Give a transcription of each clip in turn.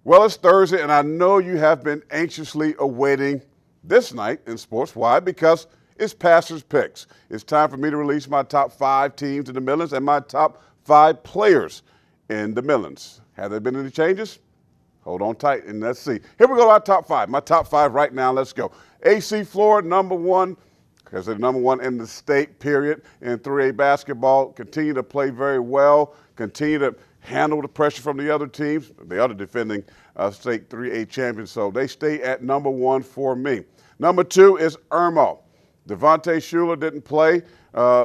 Well, it's Thursday, and I know you have been anxiously awaiting this night in sports. Why? Because it's Pastor's Picks. It's time for me to release my top 5 teams in the Millions and my top 5 players in the Millions. Have there been any changes? Hold on tight, and let's see. Here we go, our top 5. My top 5 right now, let's go. AC Florida, number 1, because they're number 1 in the state, period, in 3A basketball. Continue to play very well. Continue to handle the pressure from the other teams. They are the defending state 3A champions, so they stay at number 1 for me. Number 2 is Irmo. Devontae Shuler didn't play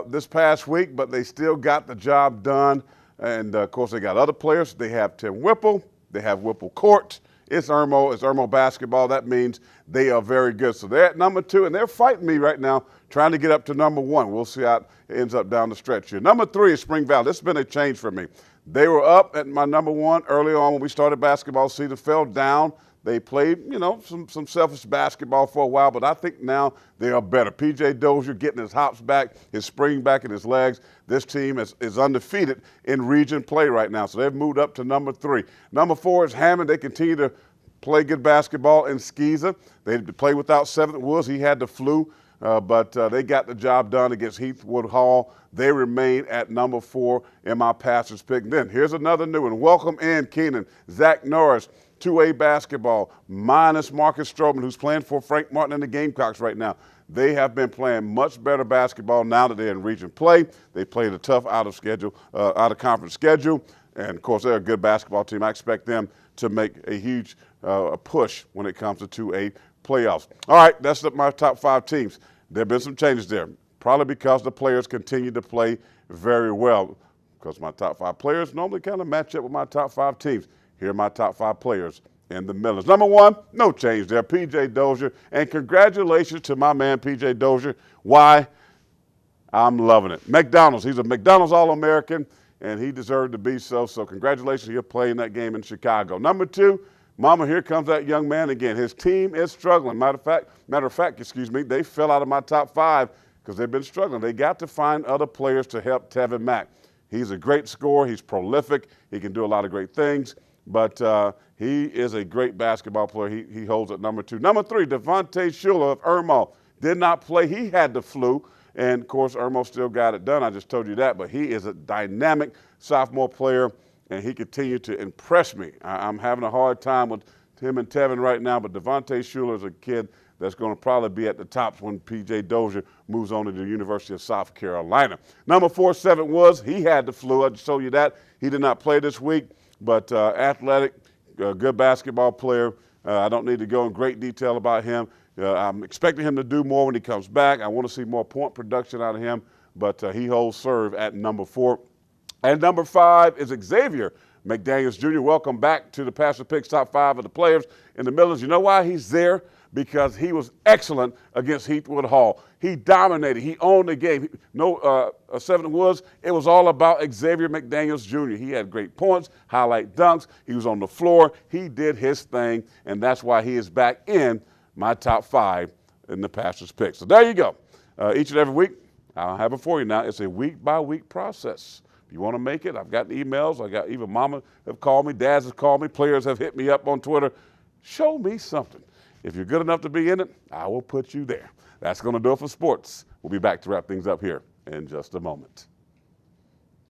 this past week, but they still got the job done. And, of course, they got other players. They have Tim Whipple. They have Whipple Court. It's Irmo. It's Irmo basketball. That means they are very good. So they're at number 2, and they're fighting me right now, trying to get up to number 1. We'll see how it ends up down the stretch here. Number 3 is Spring Valley. This has been a change for me. They were up at my number 1 early on when we started basketball season, fell down. They played, some selfish basketball for a while, but I think now they are better. P.J. Dozier getting his hops back, his spring back in his legs. This team is undefeated in region play right now, so they've moved up to number 3. Number 4 is Hammond. They continue to play good basketball in Skeeza. They play without 7th Woods. He had the flu, but they got the job done against Heathwood Hall. They remain at number 4 in my Pastor's Pick. Then here's another new one. Welcome in Keenan, Zach Norris. 2A basketball, minus Marcus Stroman, who's playing for Frank Martin and the Gamecocks right now. They have been playing much better basketball now that they're in region play. They played a tough out-of-conference schedule, and, of course, they're a good basketball team. I expect them to make a huge push when it comes to 2A playoffs. All right, that's my top 5 teams. There have been some changes there, probably because the players continue to play very well, because my top 5 players normally kind of match up with my top 5 teams. Here are my top 5 players in the Millions. Number 1, no change there, P.J. Dozier. And congratulations to my man, P.J. Dozier. Why? I'm loving it. McDonald's, he's a McDonald's All-American, and he deserved to be so. So congratulations, he'll play in that game in Chicago. Number 2, Mama, here comes that young man again. His team is struggling. Matter of fact, they fell out of my top 5 because they've been struggling. They got to find other players to help Tevin Mack. He's a great scorer. He's prolific. He can do a lot of great things. But he is a great basketball player. He holds at number 2. Number 3, Devontae Shuler of Irmo. Did not play. He had the flu. And, of course, Irmo still got it done. I just told you that. But he is a dynamic sophomore player, and he continued to impress me. I'm having a hard time with him and Tevin right now, but Devontae Shuler is a kid that's going to probably be at the tops when P.J. Dozier moves on to the University of South Carolina. Number 4, 7th Woods. He had the flu. I just told you that. He did not play this week. But athletic, good basketball player. I don't need to go in great detail about him. I'm expecting him to do more when he comes back. I want to see more point production out of him, but he holds serve at number 4. And number 5 is Xavier McDaniels Jr. Welcome back to the Pastor Picks top 5 of the players in the Millions. You know why he's there? Because he was excellent against Heathwood Hall. He dominated. He owned the game. 7th Woods, it was all about Xavier McDaniels Jr. He had great points, highlight dunks. He was on the floor. He did his thing, and that's why he is back in my top 5 in the Pastor's Pick. So there you go. Each and every week, I'll have it for you now. It's a week-by-week process. If you want to make it, I've got emails. I got even mama have called me, dads have called me, players have hit me up on Twitter. Show me something. If you're good enough to be in it, I will put you there. That's going to do it for sports. We'll be back to wrap things up here in just a moment.